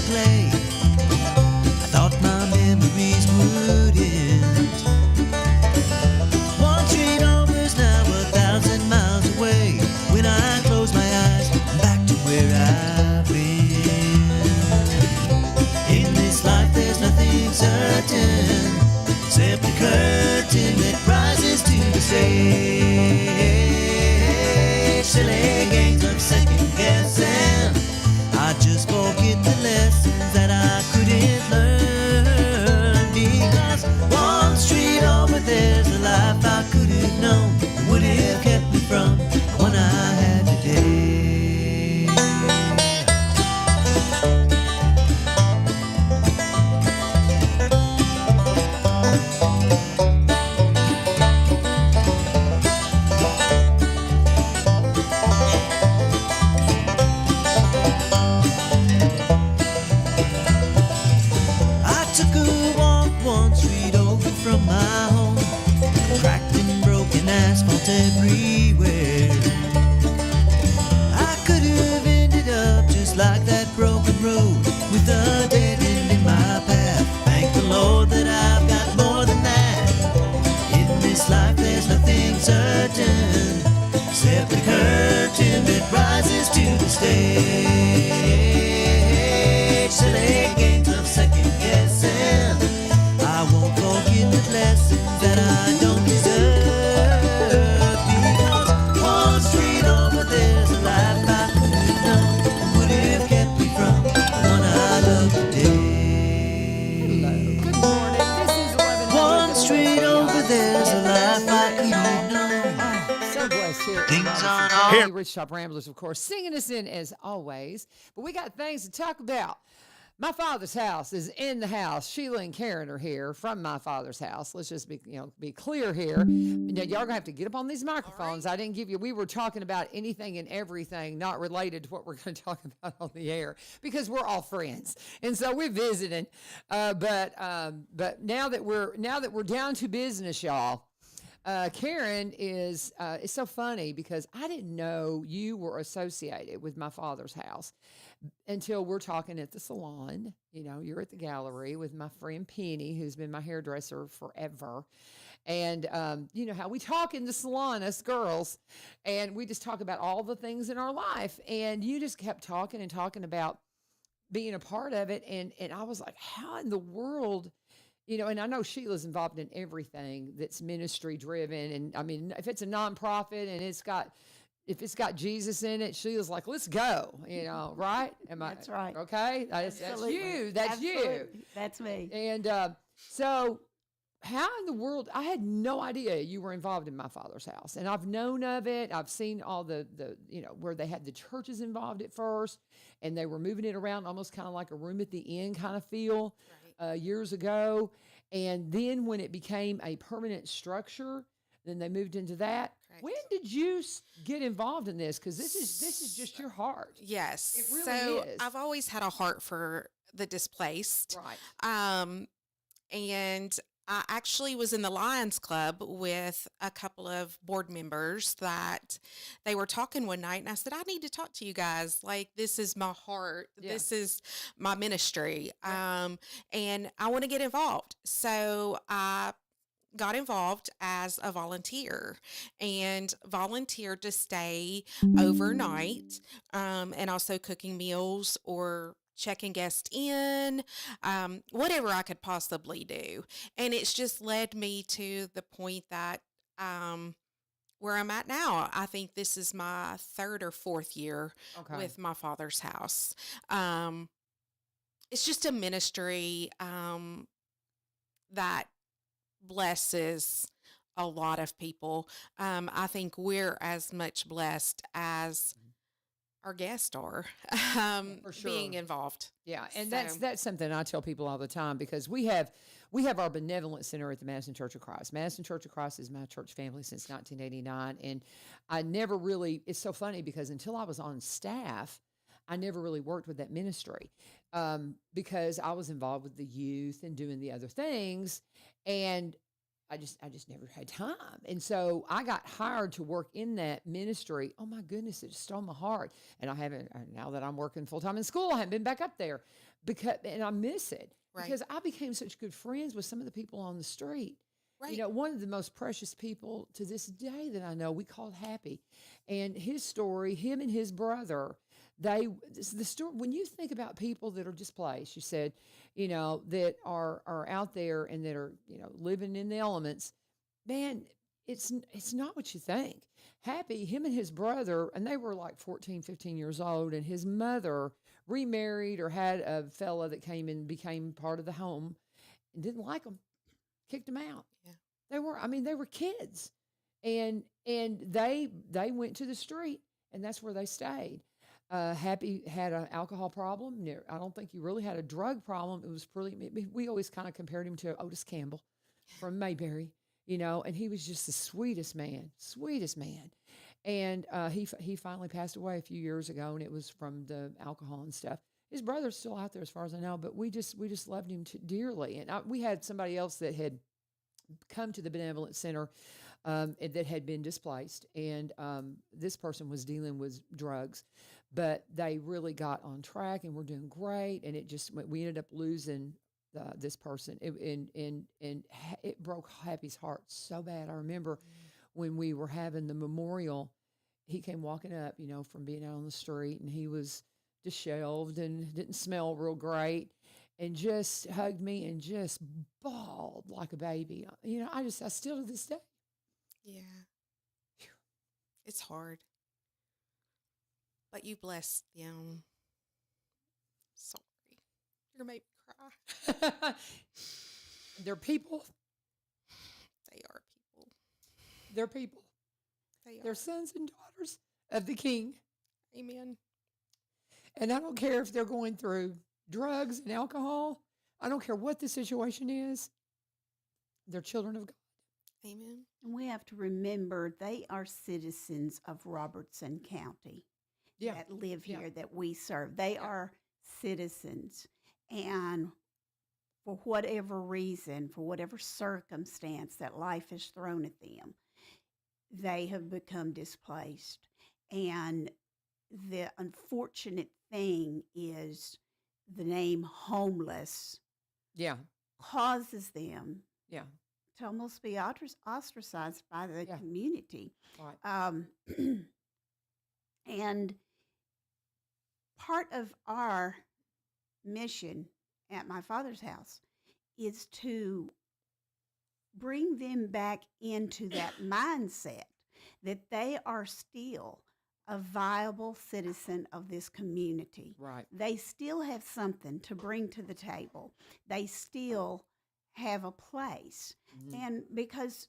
play. I thought my memories would end. One street over's now 1,000 miles away. When I close my eyes, I'm back to where I've been. In this life there's nothing certain, except the curtain that rises to the stage. Silly games of second guessing, I just forget the lessons that I couldn't learn. Because one street over there's a life I could have known, would have kept me from the one I had today. I took a walk one street over from my home, cracked and broken asphalt everywhere. I could have ended up just like that broken road, with a dead end in my path. Thank the Lord that I've got more than that. In this life there's nothing certain, except the curtain that rises to the stage. Silly games of second guessing, I won't forget the lessons that I don't deserve. Because one street over there's a life I could have known, would have kept me from the one I love today. Good morning. This is 11. One street over there's a life I could have known. So blessed here. Things aren't all Here. Rich Shop Ramblers, of course, singing us in as always. But we got things to talk about. My father's house is in the house. Sheila and Karen are here from my father's house. Let's just be clear here. Now, y'all gonna have to get up on these microphones. I didn't give you. We were talking about anything and everything not related to what we're going to talk about on the air because we're all friends, and so we're visiting. But now that we're down to business, y'all. Karen is it's so funny because I didn't know you were associated with my father's house until we're talking at the salon. You know, you're at the gallery with my friend Penny, who's been my hairdresser forever. And you know how we talk in the salon, us girls, and we just talk about all the things in our life. And you just kept talking and talking about being a part of it. And I was like, how in the world? You know, and I know Sheila's involved in everything that's ministry driven. And I mean, if it's a nonprofit and if it's got Jesus in it, Sheila's like, let's go, you know, right? That's right. Okay. That's you. That's Absolutely. you. That's me. And so how in the world, I had no idea you were involved in my father's house. And I've known of it. I've seen all the where they had the churches involved at first and they were moving it around almost kind of like a room at the inn kind of feel. Years ago, and then when it became a permanent structure, then they moved into that. Correct. When did you get involved in this? Because this is just your heart. Yes, it really so is. I've always had a heart for the displaced, Right? And I actually was in the Lions Club with a couple of board members that they were talking one night, and I said, I need to talk to you guys. Like, this is my heart. Yeah. This is my ministry. And I want to get involved. So I got involved as a volunteer and volunteered to stay overnight, and also cooking meals or checking guests in, whatever I could possibly do. And it's just led me to the point that where I'm at now. I think this is my third or fourth year with my father's house. It's just a ministry that blesses a lot of people. I think we're as much blessed as our guests are For sure. being involved. Yeah, and So- that's something I tell people all the time because we have our benevolent center at the Madison Church of Christ. Madison Church of Christ is my church family since 1989, and I never really. It's so funny because until I was on staff, I never really worked with that ministry because I was involved with the youth and doing the other things, and I just never had time. And so I got hired to work in that ministry. Oh my goodness, it just stole my heart. And I haven't, now that I'm working full time in school, I haven't been back up there. and I miss it Right. because I became such good friends with some of the people on the street. Right. You know, one of the most precious people to this day that I know, we called Happy, and his story, him and his brother, the story. When you think about people that are displaced, you said, you know, that are out there and that are, you know, living in the elements, man, it's not what you think. Happy, him and his brother, and they were like 14, 15 years old, and his mother remarried or had a fella that came and became part of the home and didn't like him, kicked him out. Yeah. They were kids, and they went to the street, and that's where they stayed. Happy had an alcohol problem. I don't think he really had a drug problem. It was pretty. We always kind of compared him to Otis Campbell from Mayberry, you know, and he was just the sweetest man. And he finally passed away a few years ago, and it was from the alcohol and stuff. His brother's still out there, as far as I know, but we just loved him dearly. And we had somebody else that had come to the benevolent center that had been displaced, and this person was dealing with drugs, but they really got on track and were doing great. And we ended up losing this person, and it broke Happy's heart so bad. I remember when we were having the memorial, he came walking up, you know, from being out on the street, and he was disheveled and didn't smell real great, and just hugged me and just bawled like a baby. You know, I still to this day. Yeah. It's hard. But you bless them. Sorry. You're going to make me cry. They're people. They are people. They're people. They They're are. sons and daughters of the King. Amen. And I don't care if they're going through drugs and alcohol. I don't care what the situation is. They're children of God. Amen. And we have to remember they are citizens of Robertson County Yeah. that live Yeah. here, that we serve. They are citizens. And for whatever reason, for whatever circumstance that life has thrown at them, they have become displaced. And the unfortunate thing is the name homeless Yeah. causes them Yeah. to almost be ostracized by the Yeah. community. Right. And part of our mission at my father's house is to bring them back into that mindset that they are still a viable citizen of this community. Right. They still have something to bring to the table. They still have a place. Mhm. And because,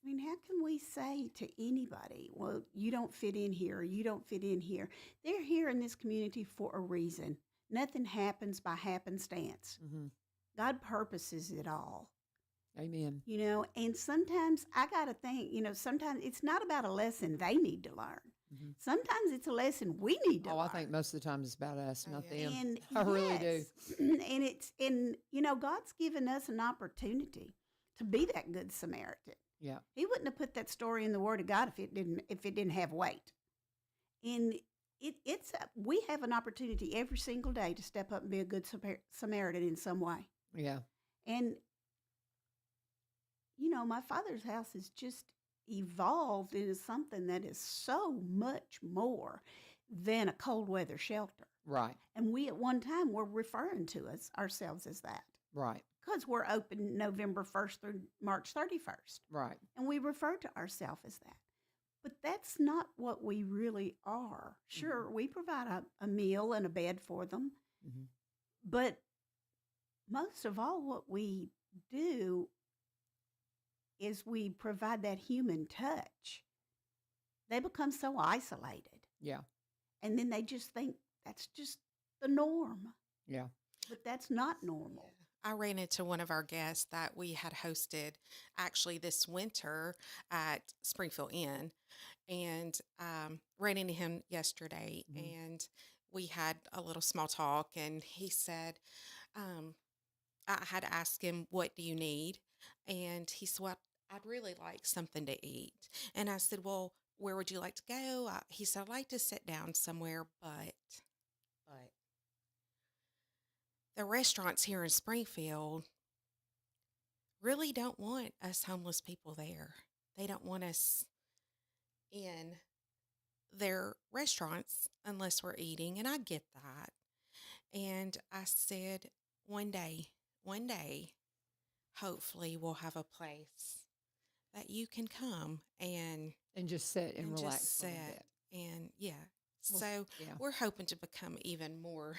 I mean, how can we say to anybody, well, you don't fit in here, or you don't fit in here? They're here in this community for a reason. Nothing happens by happenstance. Mhm. God purposes it all, Amen. you know, and sometimes I got to think, you know, sometimes it's not about a lesson they need to learn. Mhm. Sometimes it's a lesson we need to Oh, learn. I think most of the time it's about us, Oh, not yeah. them. And I really do. yes, and you know, God's given us an opportunity to be that good Samaritan. Yeah. He wouldn't have put that story in the Word of God if it didn't have weight. And we have an opportunity every single day to step up and be a good Samaritan in some way. Yeah. And you know, my father's house has just evolved into something that is so much more than a cold weather shelter. Right. And we at one time were referring to ourselves as that Right. because we're open November 1st through March 31st. Right. And we refer to ourselves as that. But that's not what we really are. Sure, we provide a meal and a bed for them. Mhm. But most of all, what we do is we provide that human touch. They become so isolated. Yeah. And then they just think that's just the norm. Yeah. But that's not normal. I ran into one of our guests that we had hosted actually this winter at Springfield Inn, and ran into him yesterday, Mhm. and we had a little small talk, and he said, I had asked him, "What do you need?" And he said, "Well, I'd really like something to eat." And I said, "Well, where would you like to go?" He said, "I'd like to sit down somewhere, but the restaurants here in Springfield really don't want us homeless people there. They don't want us in their restaurants unless we're eating, and I get that. And I said, one day, hopefully we'll have a place that you can come And just sit and relax just a little sit. bit. And yeah. Well, So yeah. we're hoping to become even more,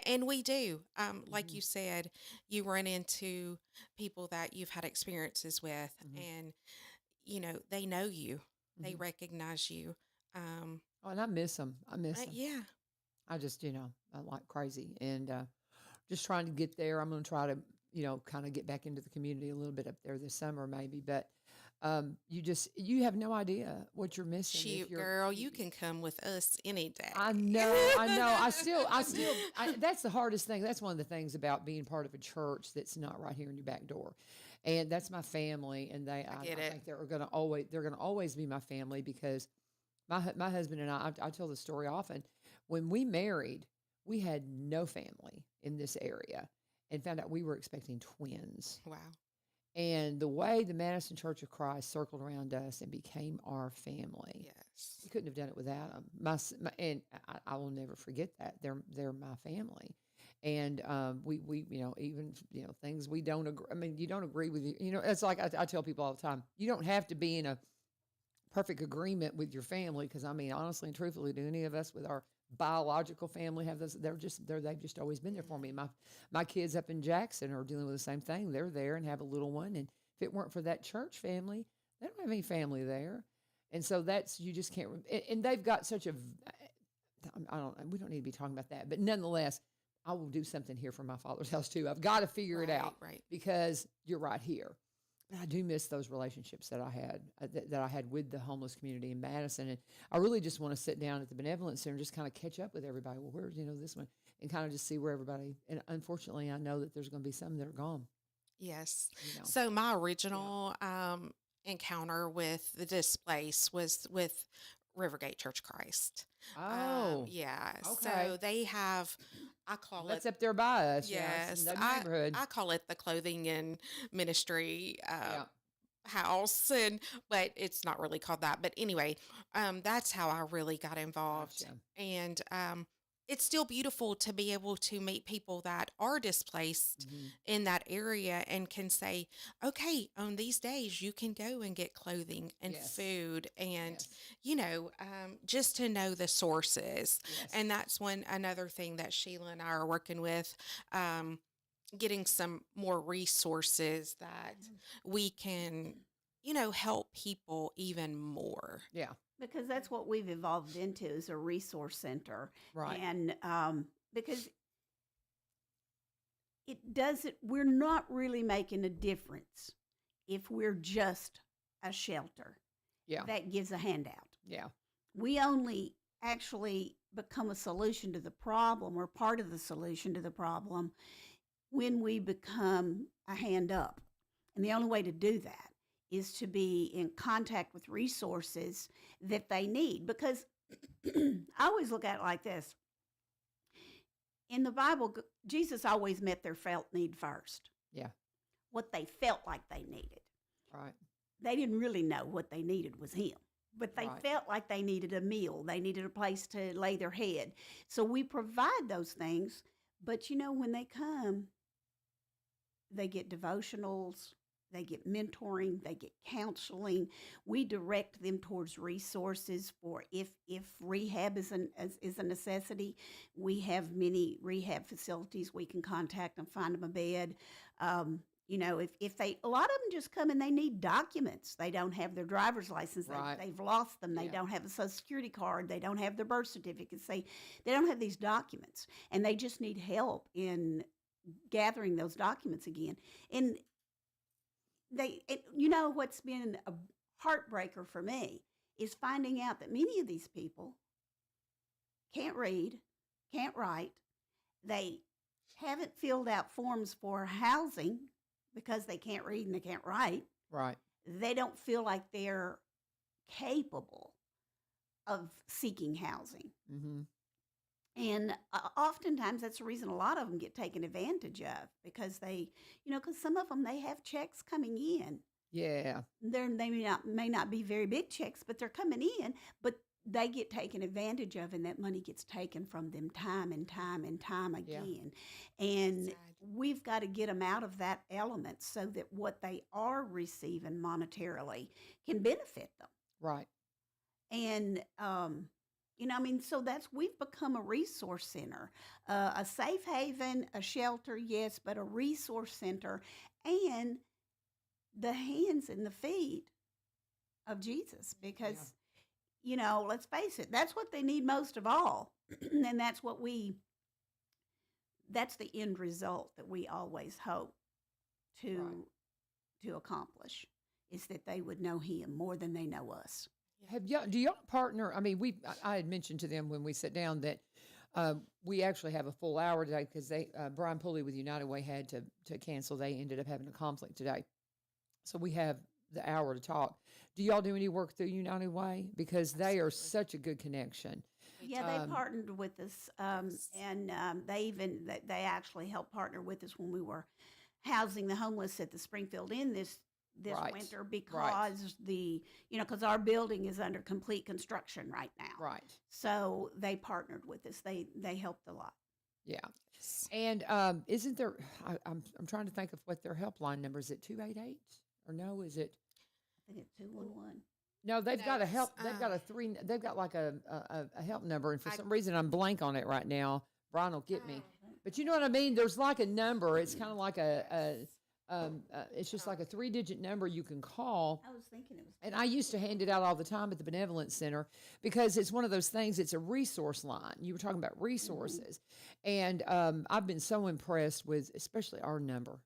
and we do. Like Mhm. you said, you run into people that you've had experiences with, Mhm. and they know you, they Mhm. recognize you. Oh, and I miss them. I miss them. Yeah, I just, I'm like crazy. And just trying to get there. I'm going to try to, kind of get back into the community a little bit up there this summer, maybe. But you have no idea what you're missing if shoot, you're. girl, you can come with us any day. I know, I know. That's the hardest thing. That's one of the things about being part of a church that's not right here in your back door. And that's my family. And I get I it. think they're going to always be my family because my husband and I tell the story often. When we married, we had no family in this area and found out we were expecting twins. Wow. And the way the Madison Church of Christ circled around us and became our family, Yes. we couldn't have done it without them. And I will never forget that they're my family, and we even things we don't agree. I mean, you don't agree with you. It's like I tell people all the time. You don't have to be in a perfect agreement with your family because I mean, honestly and truthfully, do any of us with our biological family have those? They've just always been there for me. My kids up in Jackson are dealing with the same thing. They're there and have a little one, and if it weren't for that church family, they don't have any family there, and so that's you just can't. And they've got such a. I don't. We don't need to be talking about that, but nonetheless, I will do something here for my father's house too. I've got to figure it out Right. because you're right here. I do miss those relationships that I had that I had with the homeless community in Madison, and I really just want to sit down at the benevolence center and just kind of catch up with everybody. Well, where's this one, and kind of just see where everybody. And unfortunately, I know that there's going to be some that are gone. Yes. You know, So my original encounter with the displaced was with Rivergate Church of Christ. oh, Yeah. okay, So they have, I call that's it, up there by us. Yeah, it's yes, in the neighborhood. I call it the clothing and ministry Yeah, house, but it's not really called that. But anyway, that's how I really got involved. gotcha. And it's still beautiful to be able to meet people that are displaced Hmm. in that area and can say, okay, on these days you can go and get clothing and Yes, food and yes, just to know the sources. yes. And that's another thing that Sheila and I are working with, getting some more resources that we can, help people even more. Yeah, because that's what we've evolved into is a resource center. right. And because it doesn't, we're not really making a difference if we're just a shelter Yeah, that gives a handout. yeah, We only actually become a solution to the problem or part of the solution to the problem when we become a hand up. And the only way to do that is to be in contact with resources that they need. Because I always look at it like this. In the Bible, Jesus always met their felt need first, yeah, what they felt like they needed. right, They didn't really know what they needed was him, but they right. felt like they needed a meal. They needed a place to lay their head. So we provide those things, but when they come, they get devotionals, they get mentoring, they get counseling. We direct them towards resources for if rehab is a necessity. We have many rehab facilities. We can contact them, find them a bed. If they, a lot of them just come and they need documents. They don't have their driver's license. Right. They've lost them. They Yeah. don't have a social security card. They don't have their birth certificates. They don't have these documents, and they just need help in gathering those documents again. And what's been a heartbreaker for me is finding out that many of these people can't read, can't write. They haven't filled out forms for housing because they can't read and they can't write. Right. They don't feel like they're capable of seeking housing. Mm-hmm. And oftentimes that's the reason a lot of them get taken advantage of because because some of them, they have checks coming in. Yeah. They may not be very big checks, but they're coming in, but they get taken advantage of, and that money gets taken from them time and time and time Yeah. again. And Sad. we've got to get them out of that element so that what they are receiving monetarily can benefit them. Right. And so we've become a resource center, a safe haven, a shelter, yes, but a resource center, and the hands and the feet of Jesus, because let's face it, that's what they need most of all. And that's the end result that we always hope to accomplish, is that they would know him more than they know us. Do y'all partner? I mean, I had mentioned to them when we sat down that we actually have a full hour today because Brian Pulley with United Way had to cancel. They ended up having a conflict today. So we have the hour to talk. Do y'all do any work through United Way? Because they are such a good connection. Yeah, they partnered with us, and they actually helped partner with us when we were housing the homeless at the Springfield Inn this Right. winter, Right. because because our building is under complete construction right now. Right. So they partnered with us. They helped a lot. Yeah. And isn't there? I'm trying to think of what their helpline number is. It 288 or no? Is it? I think it's 211. No, they've No, got a it's, help. They've got a three. They've got like a help number, and for I- some reason I'm blank on it right now. Brian will get me. Oh. But you know what I mean? There's like a number. It's kind of like it's just like a 3-digit number you can call. I was thinking it was. And I used to hand it out all the time at the Benevolence Center because it's one of those things. It's a resource line. You were talking about resources, and I've been so impressed with, especially our number.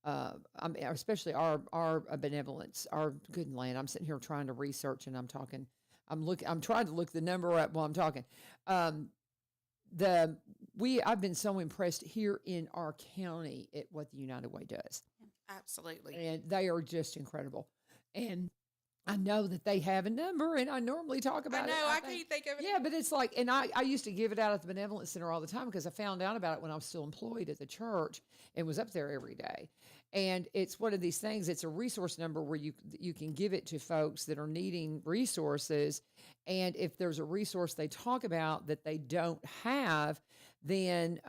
Especially our benevolence, our good land. I'm sitting here trying to research, and I'm trying to look the number up while I'm talking. I've been so impressed here in our county at what the United Way does. Absolutely. And they are just incredible. And I know that they have a number, and I normally talk I about know, it. I can't think of it. Yeah, but it's like, and I used to give it out at the Benevolent Center all the time because I found out about it when I was still employed at the church and was up there every day. And it's one of these things, it's a resource number where you can give it to folks that are needing resources. And if there's a resource they talk about that they don't have, then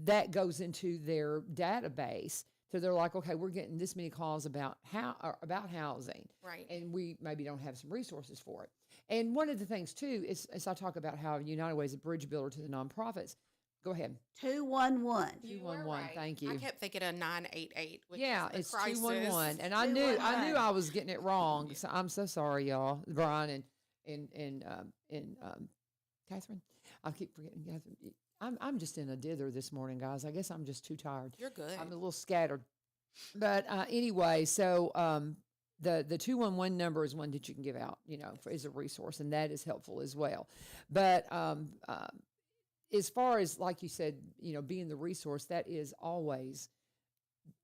that goes into their database. So they're like, okay, we're getting this many calls about housing, Right. and we maybe don't have some resources for it. And one of the things too is, as I talk about how United Way is a bridge builder to the nonprofits. Go ahead. 211. You were 211. right. Thank you. I kept thinking of 988. Which Yeah, is it's the crisis. 211, and I knew 211. I was getting it wrong. So I'm so sorry, y'all, Brian and Catherine. I keep forgetting Catherine. I'm just in a dither this morning, guys. I guess I'm just too tired. You're good. I'm a little scattered. But anyway, so the 211 number is one that you can give out, as a resource, and that is helpful as well. But as far as, like you said, being the resource, that is always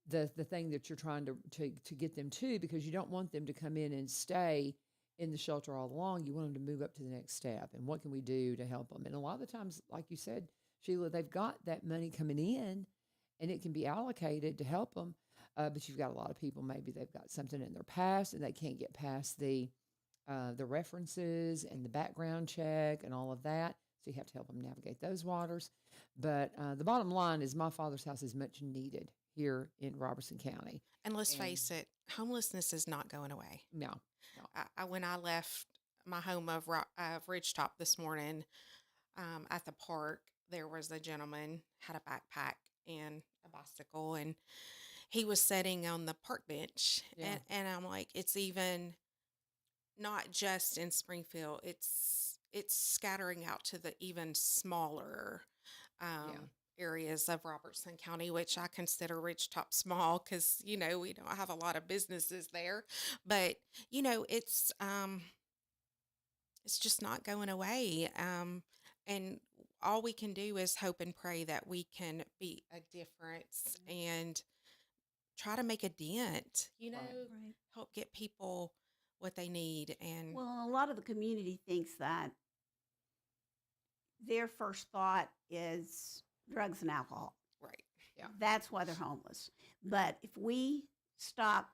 the thing that you're trying to get them to, because you don't want them to come in and stay in the shelter all along. You want them to move up to the next step. And what can we do to help them? And a lot of the times, like you said, Sheila, they've got that money coming in, and it can be allocated to help them. But you've got a lot of people, maybe they've got something in their past and they can't get past the references and the background check and all of that. So you have to help them navigate those waters. But the bottom line is, my Father's house is much needed here in Robertson County. And let's face it, homelessness is not going away. No. When I left my home of Ridgetop this morning, at the park, there was a gentleman, had a backpack and a bicycle, and he was sitting on the park bench. Yeah. And I'm like, it's even not just in Springfield, it's scattering out to the even smaller areas of Robertson County, which I consider Ridgetop small because, we don't have a lot of businesses there. But, it's just not going away. And all we can do is hope and pray that we can be a difference and try to make a dent, Right. help get people what they need. And Well, a lot of the community thinks that their first thought is drugs and alcohol. Right. Yeah. That's why they're homeless. But if we stop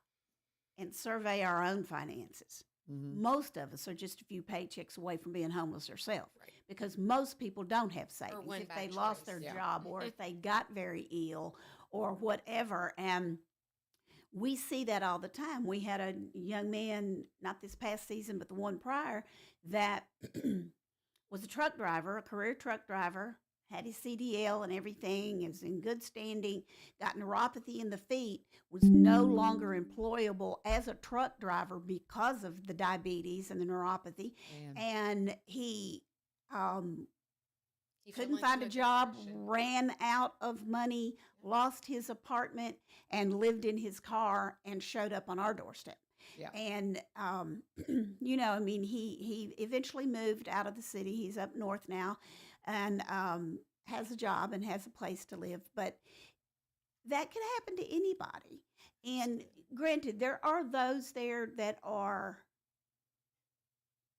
and survey our own finances, most of us are just a few paychecks away from being homeless ourselves, Right. because most people don't have savings. one If they bad lost choice. their Yeah. job or if they got very ill or whatever. And we see that all the time. We had a young man, not this past season, but the one prior, that was a truck driver, a career truck driver, had his CDL and everything, is in good standing, got neuropathy in the feet, was no longer employable as a truck driver because of the diabetes and the neuropathy. Man. And he He fell couldn't find a into job, depression. ran out of money, lost his apartment, and lived in his car and showed up on our doorstep. Yeah. And, I mean, he eventually moved out of the city. He's up north now and has a job and has a place to live. But that can happen to anybody. And granted, there are those there that are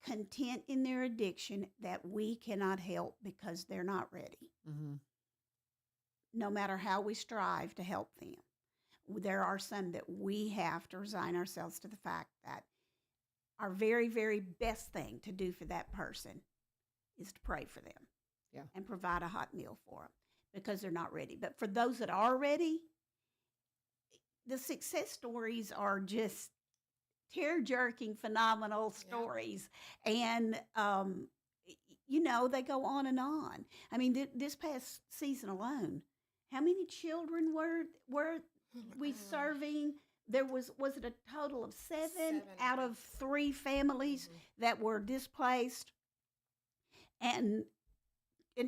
content in their addiction that we cannot help because they're not ready, no matter how we strive to help them. There are some that we have to resign ourselves to the fact that our very, very best thing to do for that person is to pray for them, Yeah. and provide a hot meal for them because they're not ready. But for those that are ready, the success stories are just tear-jerking, phenomenal stories. And, they go on and on. I mean, this past season alone, how many children were we serving? There was it a total of seven out of 3 families that were displaced, and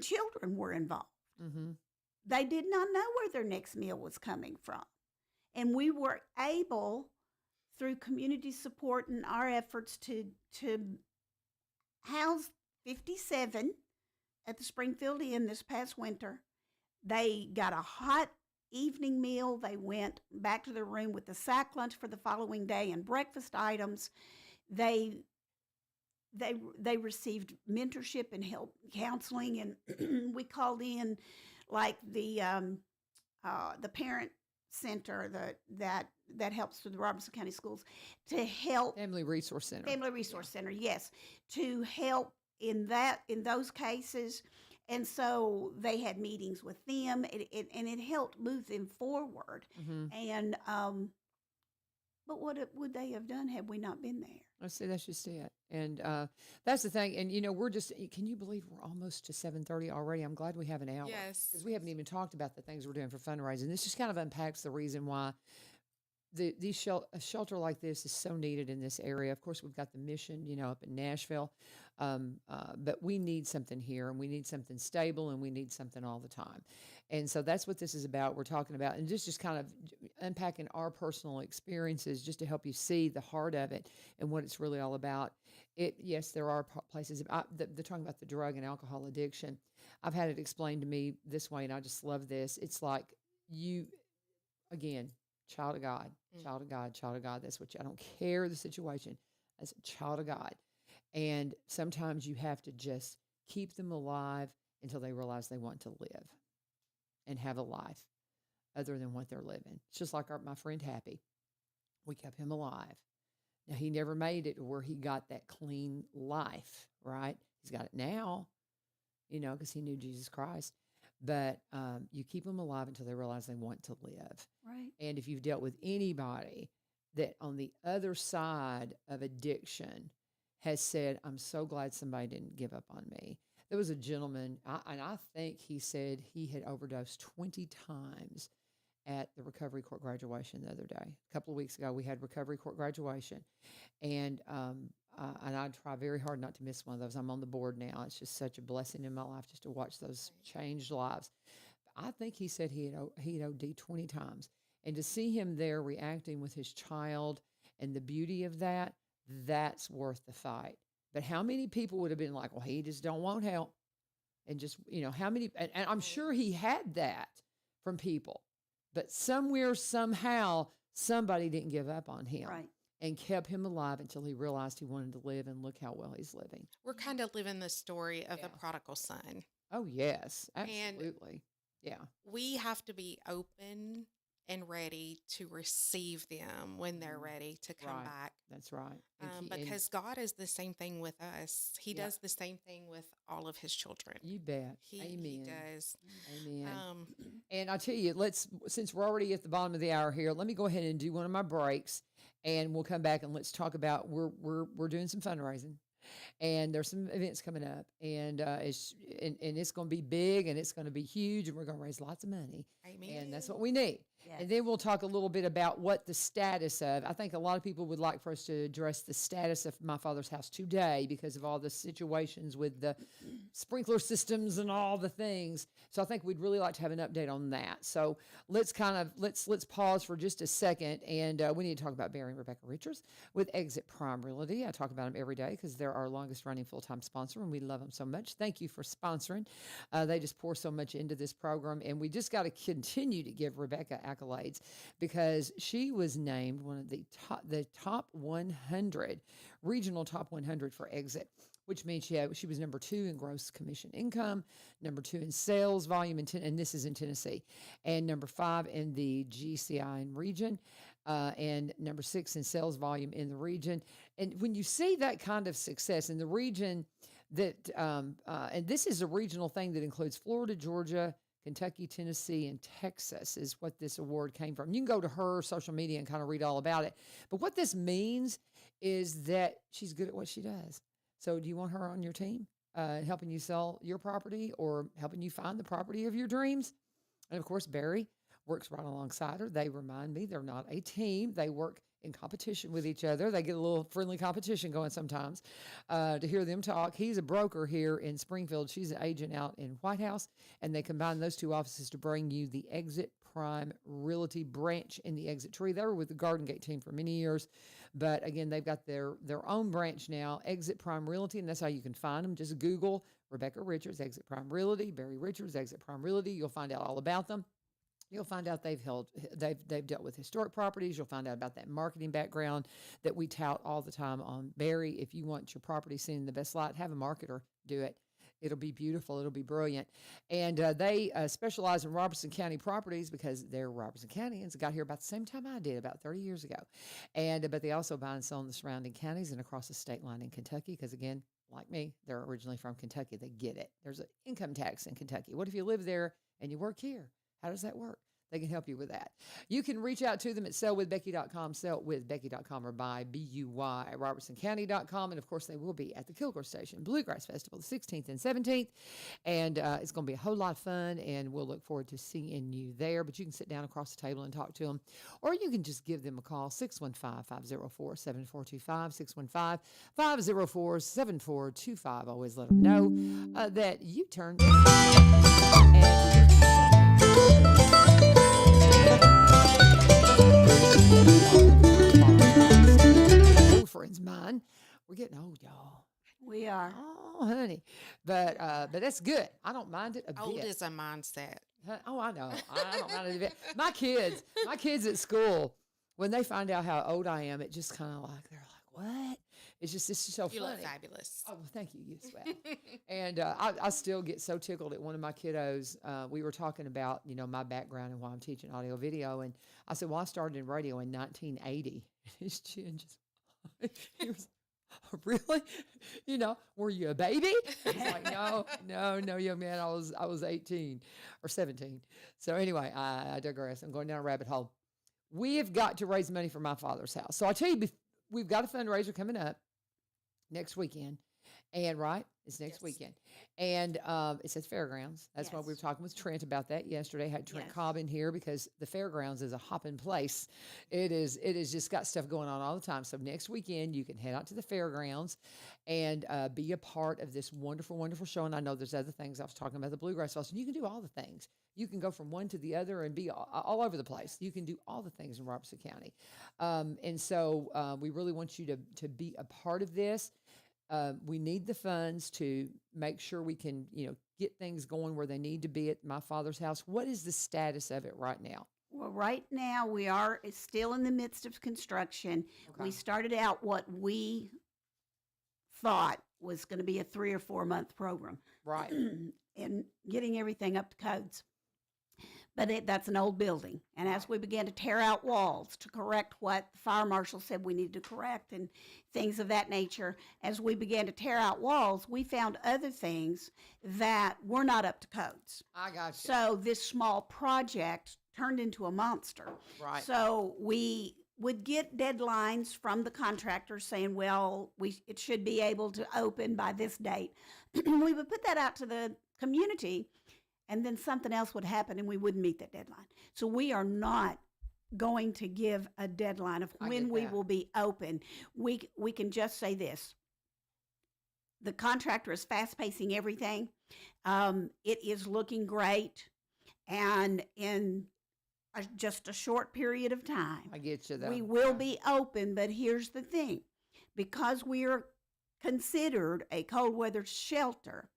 children were involved. They did not know where their next meal was coming from. And we were able, through community support and our efforts, to house 57 at the Springfield Inn this past winter. They got a hot evening meal. They went back to their room with the sack lunch for the following day and breakfast items. They received mentorship and help, counseling, and we called in like the parent center that helps through the Robertson County Schools to help. Family Resource Center. Family Resource Center, yes, to help in those cases. And so they had meetings with them, and it helped move them forward. And but what would they have done had we not been there? I say that's just it. And that's the thing. And, we're just, can you believe we're almost to 7:30 already? I'm glad we have an hour. Yes. Because we haven't even talked about the things we're doing for fundraising. This just kind of unpacks the reason why a shelter like this is so needed in this area. Of course, we've got the mission, up in Nashville. But we need something here, and we need something stable, and we need something all the time. And so that's what this is about. We're talking about, and just kind of unpacking our personal experiences just to help you see the heart of it and what it's really all about. Yes, there are places, they're talking about the drug and alcohol addiction. I've had it explained to me this way, and I just love this. It's like again, child of God, child of God, child of God. That's what I don't care the situation. As a child of God. And sometimes you have to just keep them alive until they realize they want to live and have a life other than what they're living. It's just like my friend Happy. We kept him alive. Now, he never made it to where he got that clean life, right? He's got it now, because he knew Jesus Christ. But you keep them alive until they realize they want to live. Right. And if you've dealt with anybody that on the other side of addiction has said, I'm so glad somebody didn't give up on me. There was a gentleman, and I think he said he had overdosed 20 times at the recovery court graduation the other day. A couple of weeks ago, we had recovery court graduation. And I try very hard not to miss one of those. I'm on the board now. It's just such a blessing in my life just to watch those changed lives. I think he said he had OD'd 20 times. And to see him there reacting with his child and the beauty of that, that's worth the fight. But how many people would have been like, well, he just don't want help? And just, how many, and I'm sure he had that from people, but somewhere, somehow, somebody didn't give up on him. Right. and kept him alive until he realized he wanted to live, and look how well he's living. We're kind of living the story of the Yeah. prodigal son. Oh, yes, And absolutely. Yeah. we have to be open and ready to receive them when they're ready to come Right. back. That's right. And Because God is the same thing with us. He Yeah. does the same thing with all of his children. you bet. He Amen. does. Amen. Um, And I tell you, since we're already at the bottom of the hour here, let me go ahead and do one of my breaks, and we'll come back and let's talk about we're doing some fundraising, and there's some events coming up, and it's going to be big, and it's going to be huge, and we're going to raise lots of money, Amen. and that's what we need. Yes. And then we'll talk a little bit about what the status of. I think a lot of people would like for us to address the status of my father's house today because of all the situations with the sprinkler systems and all the things. So I think we'd really like to have an update on that. So let's pause for just a second, and we need to talk about Barry and Rebecca Richards with Exit Prime Realty. I talk about them every day because they're our longest running full-time sponsor, and we love them so much. Thank you for sponsoring. They just pour so much into this program, and we just got to continue to give Rebecca accolades because she was named one of the top 100 regional top 100 for Exit, which means she was number 2 in gross commission income, number 2 in sales volume, and this is in Tennessee, and number 5 in the GCI region, and number 6 in sales volume in the region. And when you see that kind of success in the region, and this is a regional thing that includes Florida, Georgia, Kentucky, Tennessee, and Texas is what this award came from. You can go to her social media and kind of read all about it. But what this means is that she's good at what she does. So do you want her on your team, helping you sell your property or helping you find the property of your dreams? And of course, Barry works right alongside her. They remind me they're not a team. They work in competition with each other. They get a little friendly competition going sometimes to hear them talk. He's a broker here in Springfield. She's an agent out in White House, and they combine those two offices to bring you the Exit Prime Realty branch in the Exit Tree. They were with the Garden Gate team for many years, but again, they've got their own branch now, Exit Prime Realty, and that's how you can find them. Just Google Rebecca Richards, Exit Prime Realty, Barry Richards, Exit Prime Realty. You'll find out all about them. You'll find out they've dealt with historic properties. You'll find out about that marketing background that we tout all the time on Barry. If you want your property seen in the best light, have a marketer do it. It'll be beautiful. It'll be brilliant. And they specialize in Robertson County properties because they're Robertson Countyans. Got here about the same time I did, about 30 years ago. But they also buy and sell in the surrounding counties and across the state line in Kentucky because, again, like me, they're originally from Kentucky. They get it. There's an income tax in Kentucky. What if you live there and you work here? How does that work? They can help you with that. You can reach out to them at sellwithbecky.com, sellwithbecky.com, or by BUY at robertsoncounty.com. And, of course, they will be at the Kilgore Station Bluegrass Festival the 16th and 17th. And it's going to be a whole lot of fun, and we'll look forward to seeing you there. But you can sit down across the table and talk to them, or you can just give them a call, 615-504-7425, 615-504-7425. Always let them know that you turned old friends of mine. We're getting old, y'all. We are. Oh, honey, but that's good. I don't mind it a Old bit. is a mindset. Oh, I know. I don't mind it a bit. My kids at school, when they find out how old I am, it just kind of like they're like, "What?" It's just so You funny. look fabulous. Oh, well, thank you. You as well. And I still get so tickled at one of my kiddos. We were talking about, my background and why I'm teaching audio video. And I said, well, I started in radio in 1980. His chin just, he was, really? Were you a baby? He's like, no, young man. I was 18 or 17. So anyway, I digress. I'm going down a rabbit hole. We have got to raise money for my father's house. So I tell you, we've got a fundraiser coming up next weekend, and it's next Yes. weekend, and it's at Fairgrounds. That's why we were Yes. talking with Trent about that yesterday. Had Trent Yes. Cobb in here because the Fairgrounds is a hopping place. It is just got stuff going on all the time. So next weekend you can head out to the Fairgrounds and be a part of this wonderful, wonderful show. And I know there's other things. I was talking about the Bluegrass Festival. You can do all the things. You can go from one to the other and be all over the place. You can do all the things in Robertson County. And so we really want you to be a part of this. We need the funds to make sure we can, get things going where they need to be at my father's house. What is the status of it right now? Well, right now we are still in the midst of construction. Okay. We started out what we thought was going to be a 3 or 4 month program Right. and getting everything up to codes. But that's an old building. And as we began to tear out walls to correct what the fire marshal said we needed to correct and things of that nature, as we began to tear out walls, we found other things that were not up to codes. I got you. So this small project turned into a monster. Right. So we would get deadlines from the contractor saying, well, it should be able to open by this date. We would put that out to the community, and then something else would happen and we wouldn't meet that deadline. So we are not going to give a deadline of I when get we that. will be open. We can just say this. The contractor is fast pacing everything. It is looking great. And in just a short period of time, I get you, though. we will Yeah. be open. But here's the thing. Because we are considered a cold weather shelter,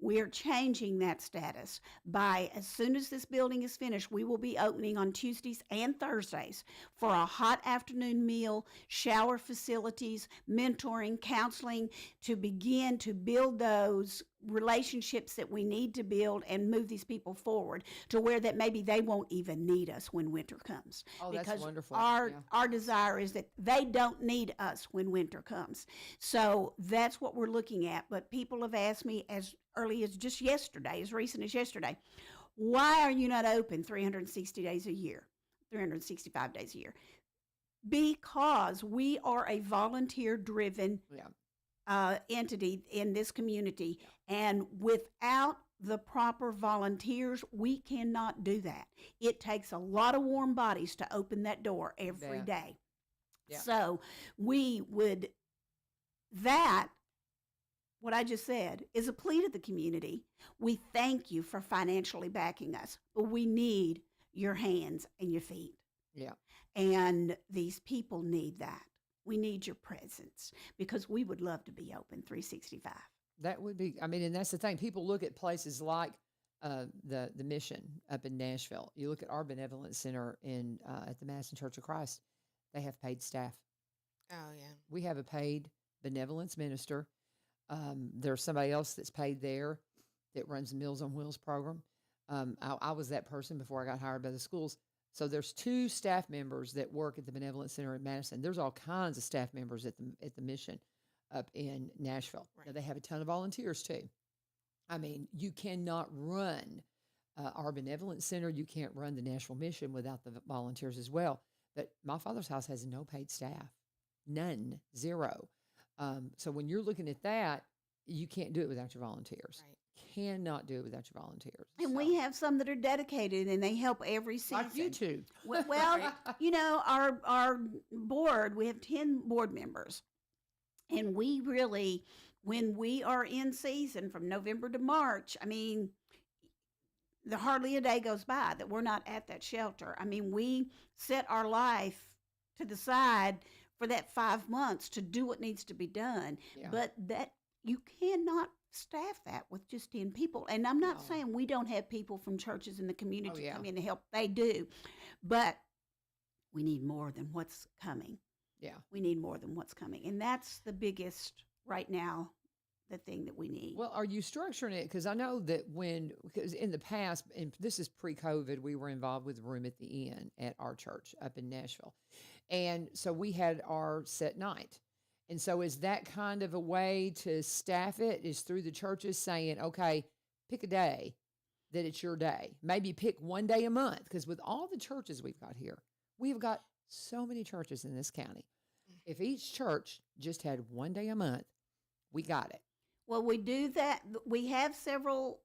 we are changing that status by as soon as this building is finished, we will be opening on Tuesdays and Thursdays for a hot afternoon meal, shower facilities, mentoring, counseling to begin to build those relationships that we need to build and move these people forward to where that maybe they won't even need us when winter comes. Oh, that's Because wonderful. our Yeah. our desire is that they don't need us when winter comes. So that's what we're looking at. But people have asked me as early as just yesterday, as recent as yesterday, why are you not open 360 days a year, 365 days a year? Because we are a volunteer-driven Yeah. entity in this community, and without the proper volunteers, we cannot do that. It takes a lot of warm bodies to open that door every Yeah. day. Yeah. So we would, that, what I just said, is a plea to the community. We thank you for financially backing us, but we need your hands and your feet. Yeah. And these people need that. We need your presence because we would love to be open 365. That would be, I mean, and that's the thing. People look at places like the mission up in Nashville. You look at our benevolent center in at the Madison Church of Christ. They have paid staff. Oh, yeah. We have a paid benevolence minister. There's somebody else that's paid there that runs the Meals on Wheels program. I was that person before I got hired by the schools. So there's 2 staff members that work at the Benevolent Center in Madison. There's all kinds of staff members at the mission up in Nashville. Now, Right. they have a ton of volunteers too. I mean, you cannot run our Benevolent Center. You can't run the Nashville mission without the volunteers as well. But my father's house has no paid staff, none, 0. So when you're looking at that, you can't do it without your volunteers. Right. Cannot do it without your volunteers. And So, we have some that are dedicated and they help every season. like you two. Well, you know, our board, we have 10 board members. And we really, when we are in season from November to March, I mean, hardly a day goes by that we're not at that shelter. I mean, we set our life to the side for that 5 months to do what needs to be done. Yeah. But that you cannot staff that with just 10 people. And I'm not No. saying we don't have people from churches in the community yeah. come in to help. They do. But we need more than what's coming. Yeah. We need more than what's coming. And that's the biggest right now, the thing that we need. Well, are you structuring it? Because I know that because in the past, and this is pre-COVID, we were involved with Room at the Inn at our church up in Nashville. And so we had our set night. And so is that kind of a way to staff it, is through the churches saying, okay, pick a day that it's your day. Maybe pick one day a month. Because with all the churches we've got here, we've got so many churches in this county. If each church just had one day a month, we got it. Well, we do that. We have several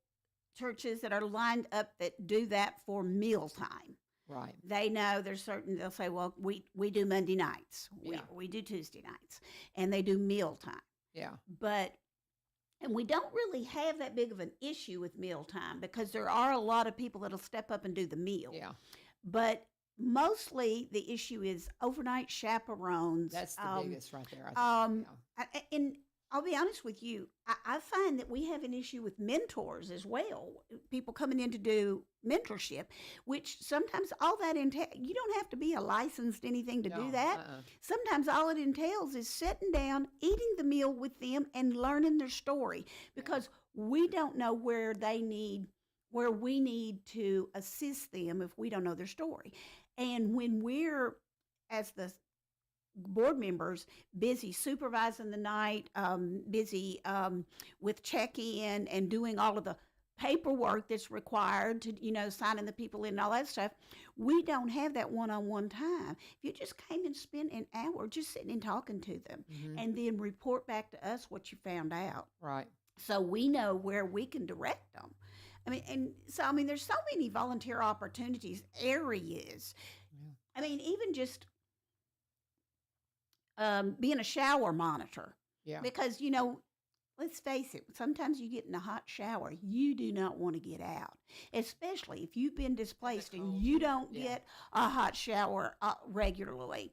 churches that are lined up that do that for mealtime. Right. They know there's certain, they'll say, well, we do Monday nights. Yeah. We do Tuesday nights. And they do mealtime. Yeah. And we don't really have that big of an issue with mealtime because there are a lot of people that'll step up and do the meal. Yeah. But mostly the issue is overnight chaperones. That's the biggest right there. I think. And I'll be honest with you. I find that we have an issue with mentors as well. People coming in to do mentorship, which sometimes all that entails, you don't have to be a licensed anything to do No, that. Sometimes all it entails is sitting down, eating the meal with them, and learning their story because we don't know where we need to assist them if we don't know their story. And when we're, as the board members, busy supervising the night, busy with check-in and doing all of the paperwork that's required to, signing the people in and all that stuff, we don't have that one-on-one time. If you just came and spent an hour just sitting and talking to them and then report back to us what you found out. Right. So we know where we can direct them. There's so many volunteer opportunities, areas. Yeah. Even just being a shower monitor. Yeah. Because, let's face it, sometimes you get in a hot shower, you do not want to get out, especially if you've been displaced and you don't get a hot shower regularly.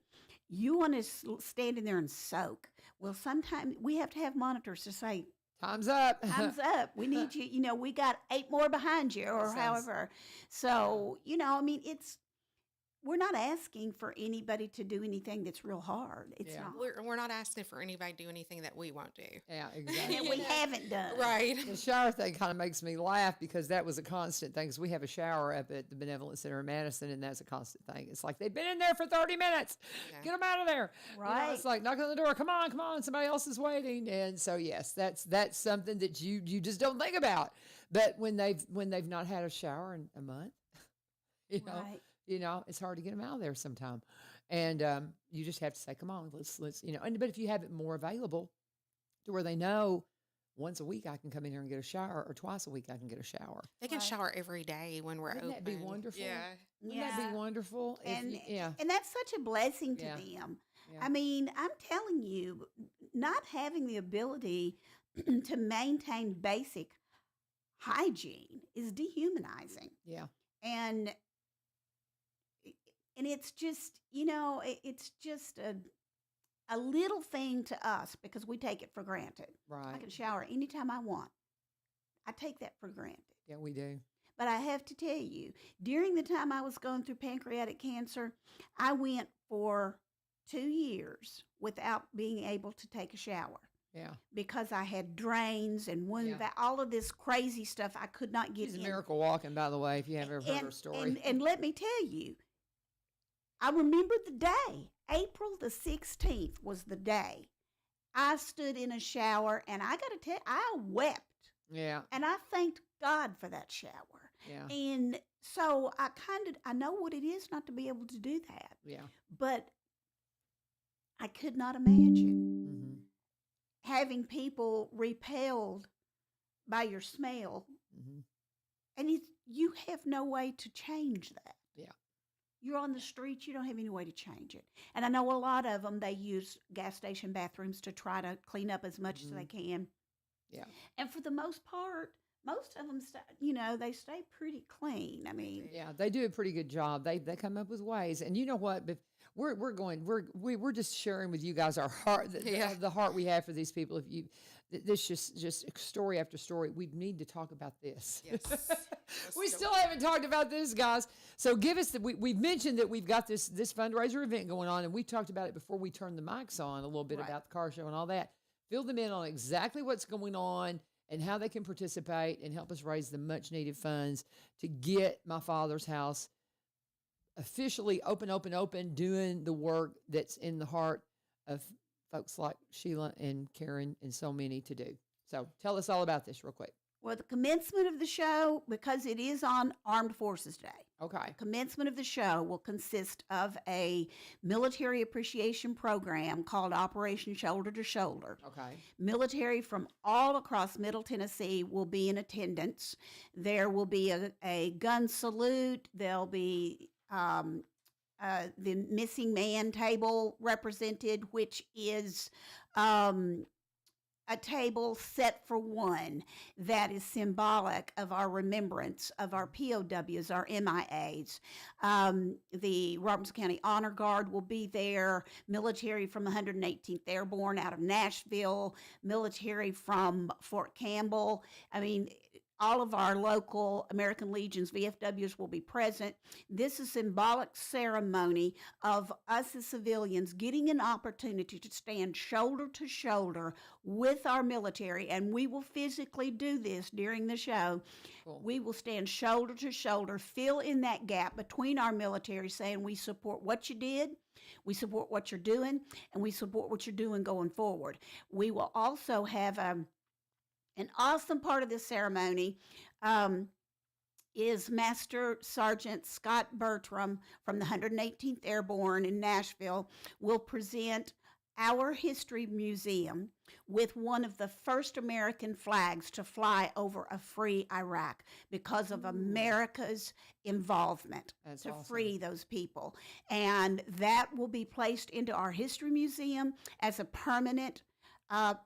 You want to stand in there and soak. Well, sometimes we have to have monitors to say, time's up. time's up. We need you. We got 8 more behind you or however. So, we're not asking for anybody to do anything that's real hard. It's not. We're not asking for anybody to do anything that we won't do. Yeah, exactly. And we haven't done. Right. The shower thing kind of makes me laugh because that was a constant thing. 'Cause we have a shower up at the Benevolent Center in Madison, and that's a constant thing. It's like they've been in there for 30 minutes. Yeah. Get them out of there. Right. It's like knocking on the door. Come on. Somebody else is waiting. And so yes, that's something that you just don't think about. But when they've not had a shower in a month, Right. It's hard to get them out of there sometime. And you just have to say, come on, let's but if you have it more available to where they know once a week I can come in here and get a shower, or twice a week I can get a shower. They can Right. shower every day when we're Wouldn't open. that be wonderful? Yeah. Wouldn't that be wonderful? And Yeah. and that's such a blessing to Yeah. them. Yeah. I'm telling you, not having the ability to maintain basic hygiene is dehumanizing. Yeah. And it's just, it's just a little thing to us because we take it for granted. I Right. can shower anytime I want. I take that for granted. Yeah, we do. But I have to tell you, during the time I was going through pancreatic cancer, I went for 2 years without being able to take a shower Yeah. because I had drains and Yeah. all of this crazy stuff I could not get She's a in. miracle walking, by the way, if you have ever heard her story. And let me tell you, I remember the day. April the 16th was the day. I stood in a shower, and I got to tell you, I wept. Yeah. And I thanked God for that shower. Yeah. And so I know what it is not to be able to do that. Yeah. But I could not imagine Mm-hmm. having people repelled by your smell. Mm-hmm. And you have no way to change that. Yeah. You're on the streets, you don't have any way to change it. And I know a lot of them, they use gas station bathrooms to try to clean up as much as they can. Yeah. And for the most part, most of them, they stay pretty clean. Yeah, they do a pretty good job. They come up with ways, and you know what? But we're just sharing with you guys our heart, the heart we have for these people. If you, this just story after story. We need to talk about this. Yes. We still haven't talked about this, guys. So give us we've mentioned that we've got this fundraiser event going on, and we talked about it before we turned the mics on a little bit Right. about the car show and all that. Fill them in on exactly what's going on and how they can participate and help us raise the much needed funds to get My Father's House officially open, doing the work that's in the heart of folks like Sheila and Karen and so many to do. So tell us all about this real quick. Well, the commencement of the show, because it is on Armed Forces Day, Okay. commencement of the show will consist of a military appreciation program called Operation Shoulder to Shoulder. Okay. Military from all across Middle Tennessee will be in attendance. There will be a gun salute. There'll be the missing man table represented, which is a table set for one that is symbolic of our remembrance of our POWs, our MIAs. The Robertson County Honor Guard will be there, military from the 118th Airborne out of Nashville, military from Fort Campbell. I mean, all of our local American Legions, VFWs, will be present. This is a symbolic ceremony of us as civilians getting an opportunity to stand shoulder to shoulder with our military, and we will physically do this during the show. Cool. We will stand shoulder to shoulder, fill in that gap between our military, saying we support what you did, we support what you're doing, and we support what you're doing going forward. We will also have an awesome part of this ceremony is Master Sergeant Scott Bertram from the 118th Airborne in Nashville will present our history museum with one of the first American flags to fly over a free Iraq because of America's involvement to awesome. free those people. And that will be placed into our history museum as a permanent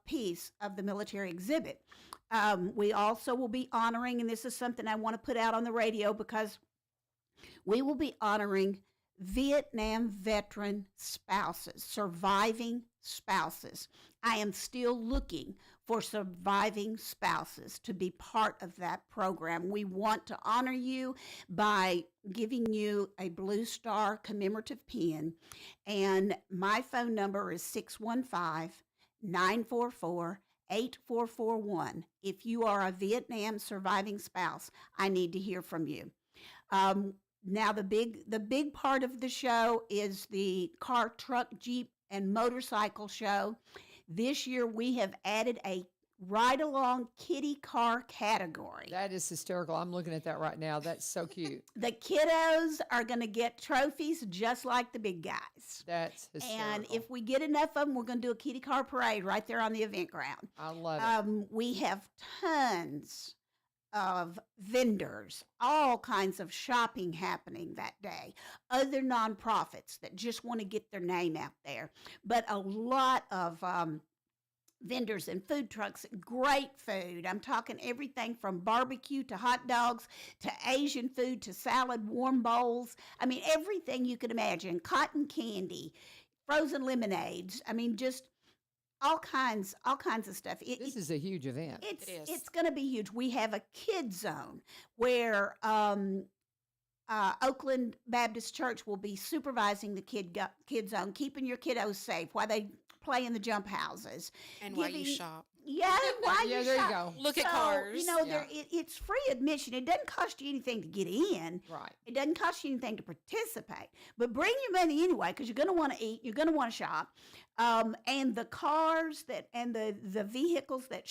piece of the military exhibit. We also will be honoring, and this is something I want to put out on the radio because we will be honoring Vietnam veteran spouses, surviving spouses. I am still looking for surviving spouses to be part of that program. We want to honor you by giving you a Blue Star commemorative pin, and my phone number is 615-944-8441. If you are a Vietnam surviving spouse, I need to hear from you. Now, the big part of the show is the car, truck, Jeep, and motorcycle show. This year, we have added a ride-along kitty car category. That is hysterical. I'm looking at that right now. That's so cute. The kiddos are going to get trophies just like the big guys. That's hysterical. And if we get enough of them, we're going to do a kitty car parade right there on the event ground. I love it. We have tons of vendors, all kinds of shopping happening that day, other nonprofits that just want to get their name out there, but a lot of vendors and food trucks, great food. I'm talking everything from barbecue to hot dogs to Asian food to salad, warm bowls. I mean, everything you could imagine, cotton candy, frozen lemonades. I mean, just all kinds of stuff. This is a huge event. It's going to be huge. We have a kid zone where Oakland Baptist Church will be supervising the kid zone, keeping your kiddos safe while they play in the jump houses. And while you shop. Yeah, while Yeah, you there you shop. go. Look at cars. You know, Yeah. it's free admission. It doesn't cost you anything to get in. Right. It doesn't cost you anything to participate. But bring your money anyway, because you're going to want to eat. You're going to want to shop. And the cars and the vehicles that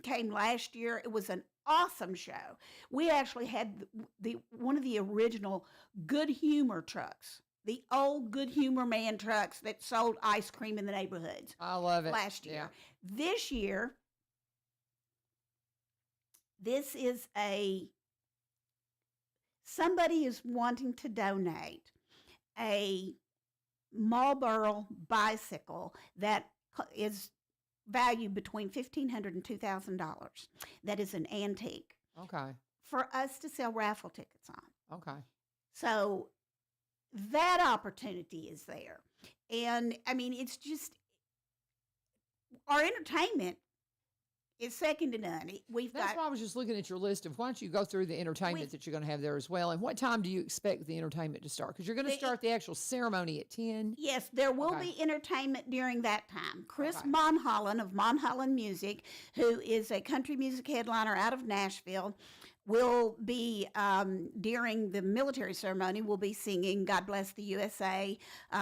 came last year, it was an awesome show. We actually had one of the original Good Humor trucks. The old Good Humor Man trucks that sold ice cream in the neighborhoods. I love it. Last year. Yeah. This year, this is somebody is wanting to donate a Marlboro bicycle that is valued between $1,500 and $2,000. That is an antique. Okay. For us to sell raffle tickets on. Okay. So that opportunity is there. And I mean, it's just our entertainment is second to none. That's why I was just looking at your list of why don't you go through the entertainment that you're going to have there as well. And what time do you expect the entertainment to start? Because you're going to start the actual ceremony at 10. Yes, there will Okay. be entertainment during that time. Chris Okay. Monholland of Monholland Music, who is a country music headliner out of Nashville, will be, during the military ceremony, will be singing God Bless the USA.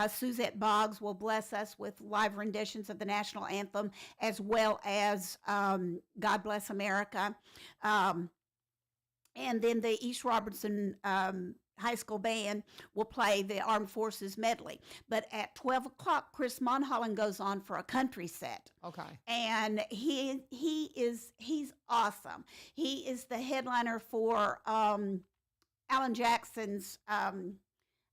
Suzette Boggs will bless us with live renditions of the national anthem, as well as God Bless America. And then the East Robertson High School Band will play the Armed Forces medley. But at 12 o'clock, Chris Monholland goes on for a country set. Okay. And he's awesome. He is the headliner for Alan Jackson's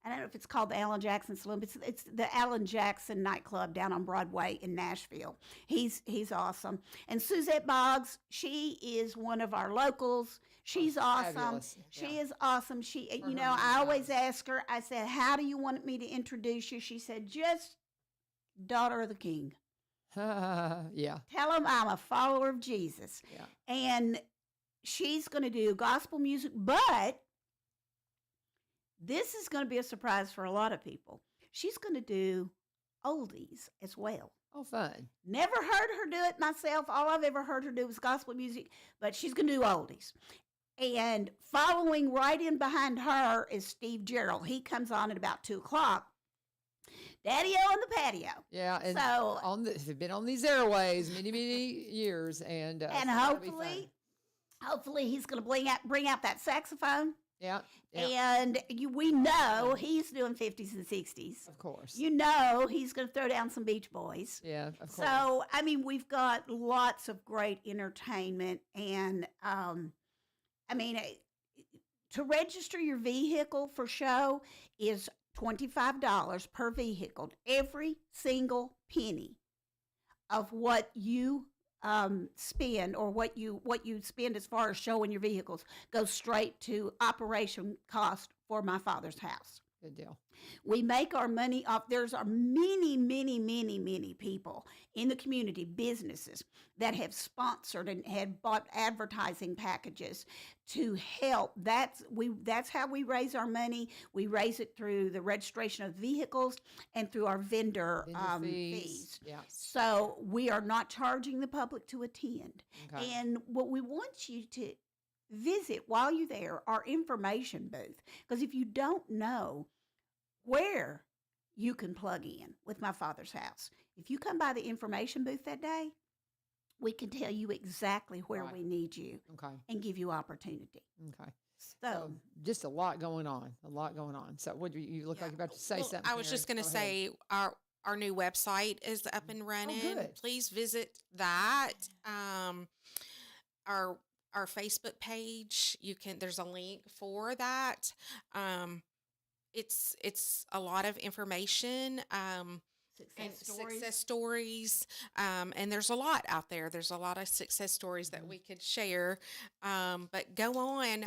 I don't know if it's called the Alan Jackson Saloon, but it's the Alan Jackson nightclub down on Broadway in Nashville. He's awesome. And Suzette Boggs, she is one of our locals. She's awesome. fabulous. She Yeah. is awesome. She, Heard you her know, many I always times. ask her, I said, how do you want me to introduce you? She said, just daughter of the king. Yeah. Tell them I'm a follower of Jesus. Yeah. And she's going to do gospel music, but this is going to be a surprise for a lot of people. She's going to do oldies as well. Oh, fun. Never heard her do it myself. All I've ever heard her do was gospel music, but she's going to do oldies. And following right in behind her is Steve Gerald. He comes on at about 2:00. Daddy-o on the patio. Yeah. And So, they've been on these airways many years, and and so that'll be fun. hopefully he's going to bring out that saxophone. Yeah. Yeah. And we know he's doing 50s and 60s. Of course. You know he's going to throw down some Beach Boys. Yeah. Of course. So, I mean, we've got lots of great entertainment. And, to register your vehicle for show is $25 per vehicle. Every single penny of what you spend, or what you spend as far as showing your vehicles, goes straight to operation cost for My Father's House. Good deal. We make our money off. There's many people in the community, businesses that have sponsored and had bought advertising packages to help. That's how we raise our money. We raise it through the registration of vehicles and through our vendor fees. Yeah. So we are not charging the public to attend. Okay. And what we want you to visit while you're there, our information booth. Because if you don't know where you can plug in with My Father's House, if you come by the information booth that day, we can tell you exactly where Right. we need you Okay. and give you opportunity. Okay. So, Just a lot going on. A lot going on. So, what do you look like you're about to say Well, something? I was just going to say our new website is up and running. good. Please visit that. Our Facebook page, there's a link for that. It's a lot of information. And success stories. And there's a lot out there. There's a lot of success stories that we could share. But go on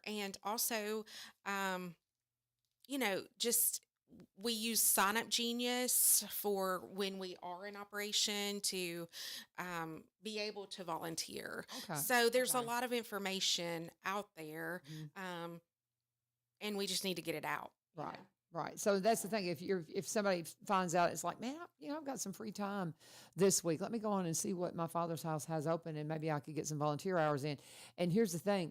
and also, just we use Sign Up Genius for when we are in operation to be able to volunteer. Okay. So there's a Okay. lot of information out there, and we just need to get it out. Right. Right. So that's the thing. If somebody finds out, it's like, man, I've got some free time this week. Let me go on and see what My Father's House has open, and maybe I could get some volunteer hours in. And here's the thing,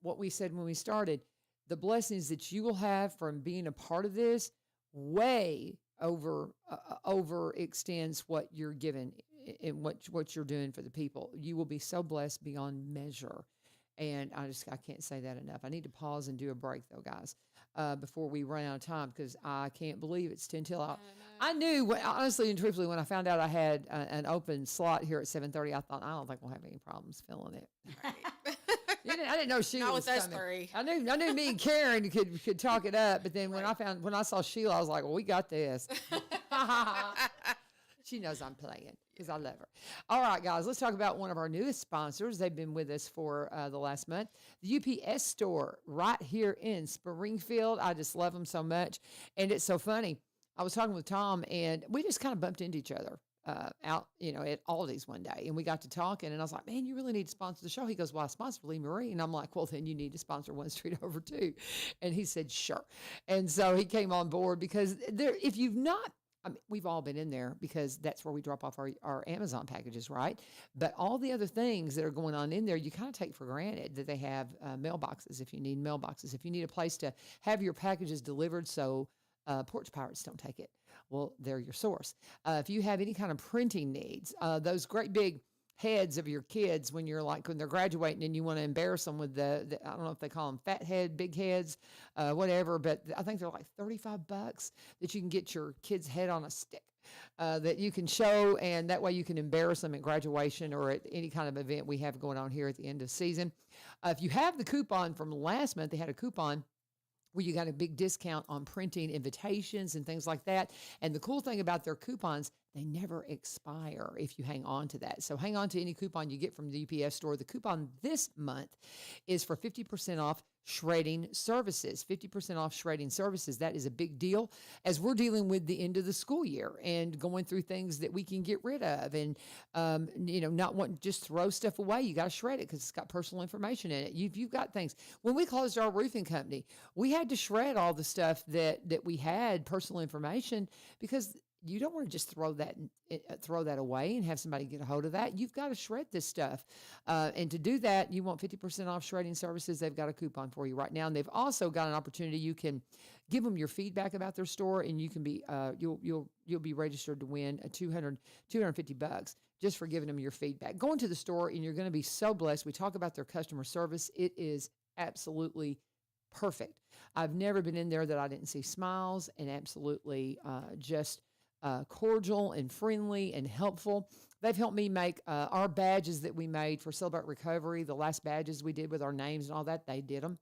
what we said when we started, the blessings that you will have from being a part of this way over extends what you're given and what you're doing for the people. You will be so blessed beyond measure. And I can't say that enough. I need to pause and do a break though, guys, before we run out of time, because I can't believe it's 10 till I knew, honestly and truthfully, when I found out I had an open slot here at 7:30, I thought, I don't think we'll have any problems filling it. I didn't know Sheila Not was with us coming. three. I knew me and Karen could talk it up, but then when I saw Sheila, I was like, well, we got this. She knows I'm playing because I love her. All right, guys, let's talk about one of our newest sponsors. They've been with us for the last month. The UPS store right here in Springfield. I just love them so much. And it's so funny. I was talking with Tom, and we just kind of bumped into each other out, at Aldi's one day. And we got to talking, and I was like, man, you really need to sponsor the show. He goes, well, I sponsor Lee Marie. And I'm like, well, then you need to sponsor One Street Over too. And he said, sure. And so he came on board because if you've not, we've all been in there because that's where we drop off our Amazon packages, right? But all the other things that are going on in there, you kind of take for granted that they have mailboxes if you need mailboxes, if you need a place to have your packages delivered so porch pirates don't take it. Well, they're your source. If you have any kind of printing needs, those great big heads of your kids when they're graduating and you want to embarrass them with the I don't know if they call them fat head, big heads, whatever, but I think they're like $35 that you can get your kid's head on a stick that you can show, and that way you can embarrass them at graduation or at any kind of event we have going on here at the end of season. If you have the coupon from last month, they had a coupon where you got a big discount on printing invitations and things like that. And the cool thing about their coupons, they never expire if you hang on to that. So hang on to any coupon you get from the UPS store. The coupon this month is for 50% off shredding services. 50% off shredding services. That is a big deal as we're dealing with the end of the school year and going through things that we can get rid of and, not wanting to just throw stuff away. You got to shred it because it's got personal information in it. You've got things. When we closed our roofing company, we had to shred all the stuff that we had personal information because you don't want to just throw that away and have somebody get a hold of that. You've got to shred this stuff. And to do that, you want 50% off shredding services. They've got a coupon for you right now. And they've also got an opportunity. You can give them your feedback about their store and you can be, you'll be registered to win a $250 just for giving them your feedback. Go into the store and you're going to be so blessed. We talk about their customer service. It is absolutely perfect. I've never been in there that I didn't see smiles and absolutely just cordial and friendly and helpful. They've helped me make our badges that we made for Celebrate Recovery, the last badges we did with our names and all that, they did them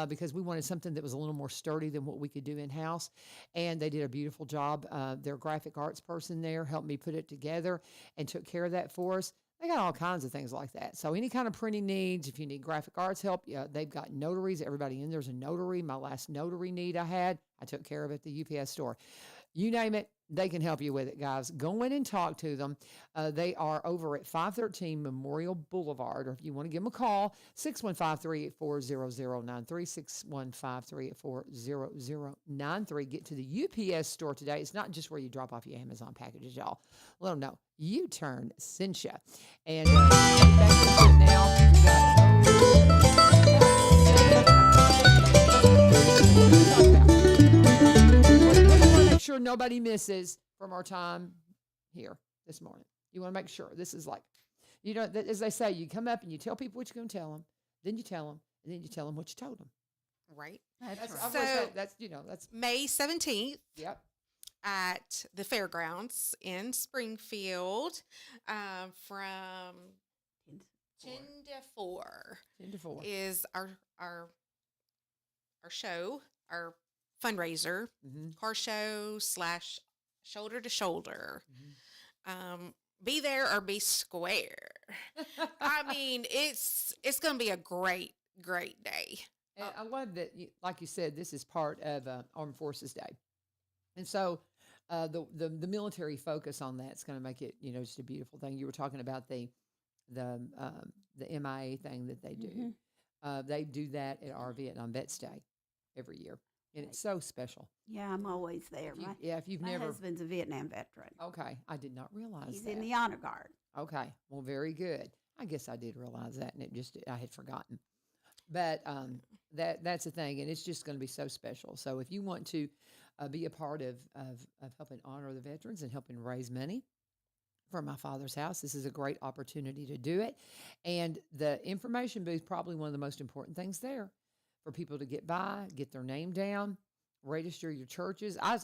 because we wanted something that was a little more sturdy than what we could do in-house. And they did a beautiful job. Their graphic arts person there helped me put it together and took care of that for us. They got all kinds of things like that. So any kind of printing needs, if you need graphic arts help, they've got notaries. Everybody in there's a notary. My last notary need I took care of at the UPS store. You name it, they can help you with it, guys. Go in and talk to them. They are over at 513 Memorial Boulevard, or if you want to give them a call, 615-384-0093, 615-384-0093. Get to the UPS store today. It's not just where you drop off your Amazon packages, y'all. Let them know U-Turn sent you. And back into it now. Sure nobody misses from our time here this morning. You want to make sure this is like, as they say, you come up and you tell people what you're going to tell them, then you tell them, and then you tell them what you told them. Right. That's right. So that's May 17th. Yep. At the fairgrounds in Springfield, from 10 to 4. 10 to 4 is our show, our fundraiser, car show / shoulder to shoulder. Be there or be square. I mean, it's going to be a great day. And I love that, like you said, this is part of Armed Forces Day. And so the military focus on that's going to make it, just a beautiful thing. You were talking about the MIA thing that they do. They do that at our Vietnam Vets Day every year. And it's so special. Yeah, I'm always there. If you've my never. My husband's a Vietnam veteran. Okay, I did not realize He's that. in the Honor Guard. Okay, well, very good. I guess I did realize that, and I had forgotten. But that's the thing, and it's just going to be so special. So if you want to be a part of helping honor the veterans and helping raise money for My Father's House, this is a great opportunity to do it. And the information booth, probably one of the most important things there for people to get by, get their name down, register your churches. I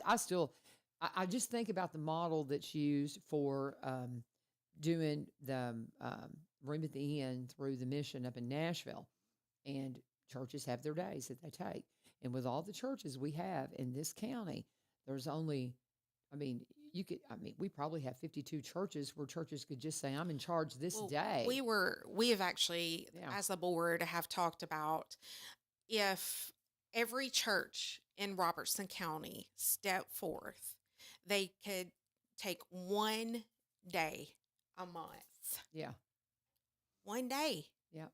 just think about the model that's used for doing the Room at the Inn through the mission up in Nashville. And churches have their days that they take. And with all the churches we have in this county, there's only, we probably have 52 churches where churches could just say, I'm in charge this day. We have actually, as a board, have talked about if every church in Robertson County stepped forth, they could take one day a month. Yeah. One day. Yeah.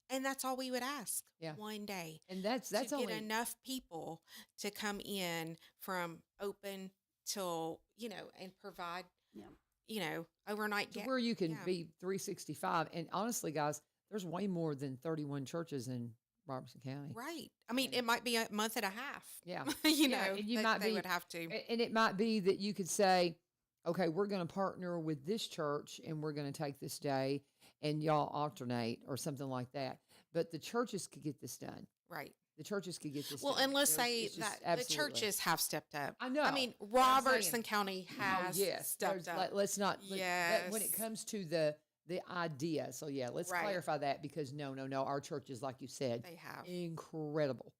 And that's all we would ask. Yeah. One day. And that's to only get enough people to come in from open till, and provide, overnight to where you can be 365. And honestly, guys, there's way more than 31 churches in Robertson County. Right. I mean, it might be a month and a half. Yeah. And they would have to. And it might be that you could say, okay, we're going to partner with this church and we're going to take this day and y'all alternate or something like that. But the churches could get this done. Right. The churches could get this done. Well, and let's say that the churches have stepped up. I know. I mean, Robertson County has stepped up. Let's not. Yes. When it comes to the idea. So, let's clarify that because no. Our churches, like you said, they have incredible.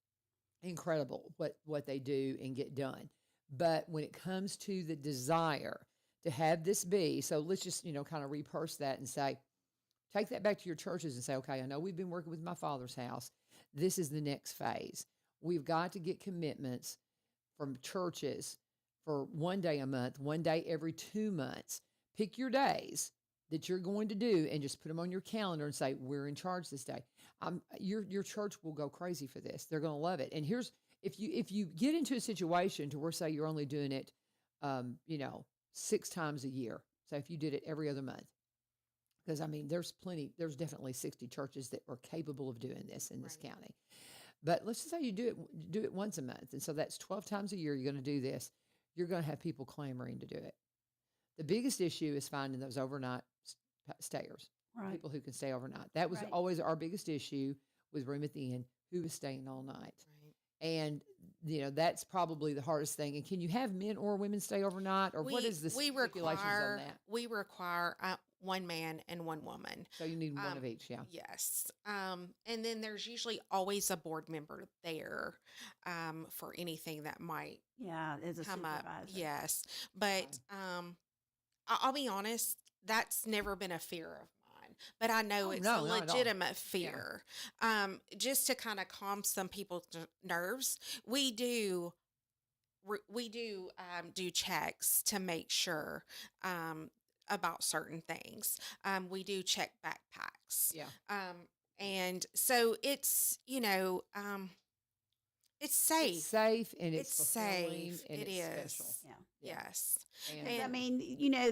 incredible what they do and get done. But when it comes to the desire to have this be, so let's just, kind of reverse that and say, take that back to your churches and say, okay, I know we've been working with my Father's house. This is the next phase. We've got to get commitments from churches for 1 day a month, 1 day every 2 months. Pick your days that you're going to do and just put them on your calendar and say, we're in charge this day. Your church will go crazy for this. They're going to love it. And here's, if you get into a situation to where, say, you're only doing it, 6 times a year. So if you did it every other month, because there's definitely 60 churches that are capable of doing this in this county. But let's just say you do it once a month. And so that's 12 times a year you're going to do this. You're going to have people clamoring to do it. The biggest issue is finding those overnight stayers, people who can stay overnight. That was always our biggest issue with Room at the Inn, who was staying all night. Right. And, that's probably the hardest thing. And can you have men or women stay overnight? Or what is the stipulations on that? We require 1 man and 1 woman. So you need one of each, yeah. Yes. And then there's usually always a board member there for anything that might as a come supervisor. up. Yes. But I'll be honest, that's never been a fear of mine. But I know it's a legitimate fear. Yeah. Just to kind of calm some people's nerves, we do do checks to make sure about certain things. We do check backpacks. Yeah. And so it's, it's safe. It's safe and it's safe. And it it's is. special. Yeah. Yes. And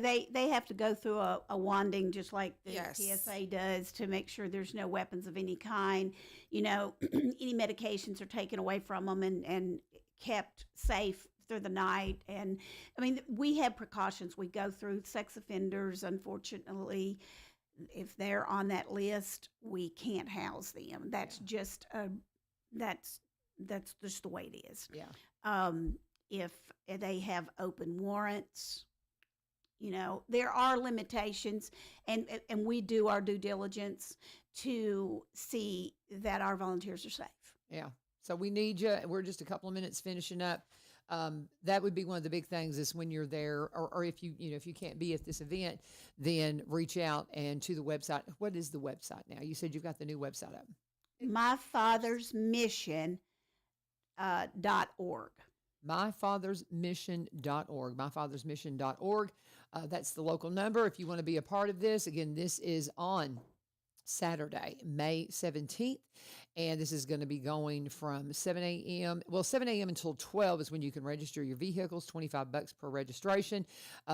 they have to go through a wanding just like the Yes. TSA does to make sure there's no weapons of any kind. Any medications are taken away from them and kept safe through the night. And we have precautions. We go through sex offenders. Unfortunately, if they're on that list, we can't house them. That's just that's just the way it is. Yeah. If they have open warrants, there are limitations, and we do our due diligence to see that our volunteers are safe. Yeah. So we need you. We're just a couple of minutes finishing up. That would be one of the big things is when you're there, or if if you can't be at this event, then reach out and to the website. What is the website now? You said you've got the new website up. MyFathersMission.org. MyFathersMission.org. MyFathersMission.org. That's the local number. If you want to be a part of this, again, this is on Saturday, May 17th. And this is going to be going from 7 a.m. Well, 7 a.m. until 12 is when you can register your vehicles, $25 per registration.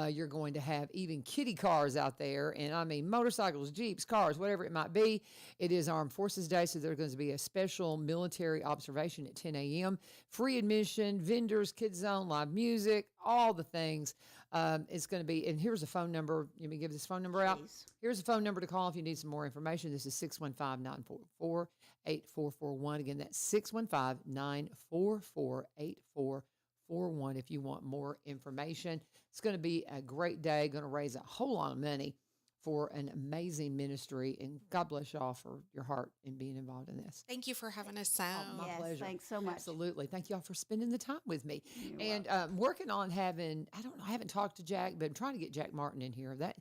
You're going to have even kiddie cars out there. And motorcycles, Jeeps, cars, whatever it might be. It is Armed Forces Day, so there's going to be a special military observation at 10 a.m. Free admission, vendors, kids zone, live music, all the things. It's going to be, and here's a phone number. You may give this phone number out. Please. Here's a phone number to call if you need some more information. This is 615-944-8441. Again, that's 615-944-8441 if you want more information. It's going to be a great day, going to raise a whole lot of money for an amazing ministry, and God bless y'all for your heart in being involved in this. Thank you for having us on. My Yes, pleasure. thanks so much. Absolutely. Thank y'all for spending the time with me. You're And working on having, I don't know, I haven't talked to Jack, but I'm trying to get Jack Martin in here. That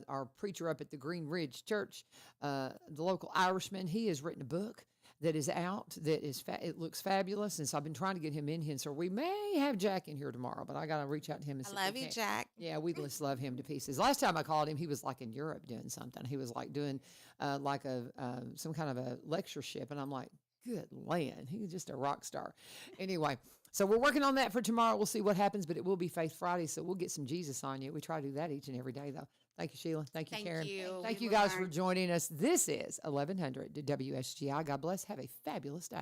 our preacher up at the Green Ridge Church, the local Irishman, he has written a book that is out that is it looks fabulous, and so I've been trying to get him in here. So we may have Jack in here tomorrow, but I got to reach out to him and see. I love you, Jack. Yeah, we just love him to pieces. Last time I called him, he was like in Europe doing something. He was like doing like some kind of a lectureship, and I'm like, good land, he's just a rock star. Anyway, so we're working on that for tomorrow. We'll see what happens, but it will be Faith Friday, so we'll get some Jesus on you. We try to do that each and every day, though. Thank you, Sheila. Thank you, Thank Karen. you. Thank you You, guys for Laverne. joining us. This is 1100 WSGI. God bless. Have a fabulous day.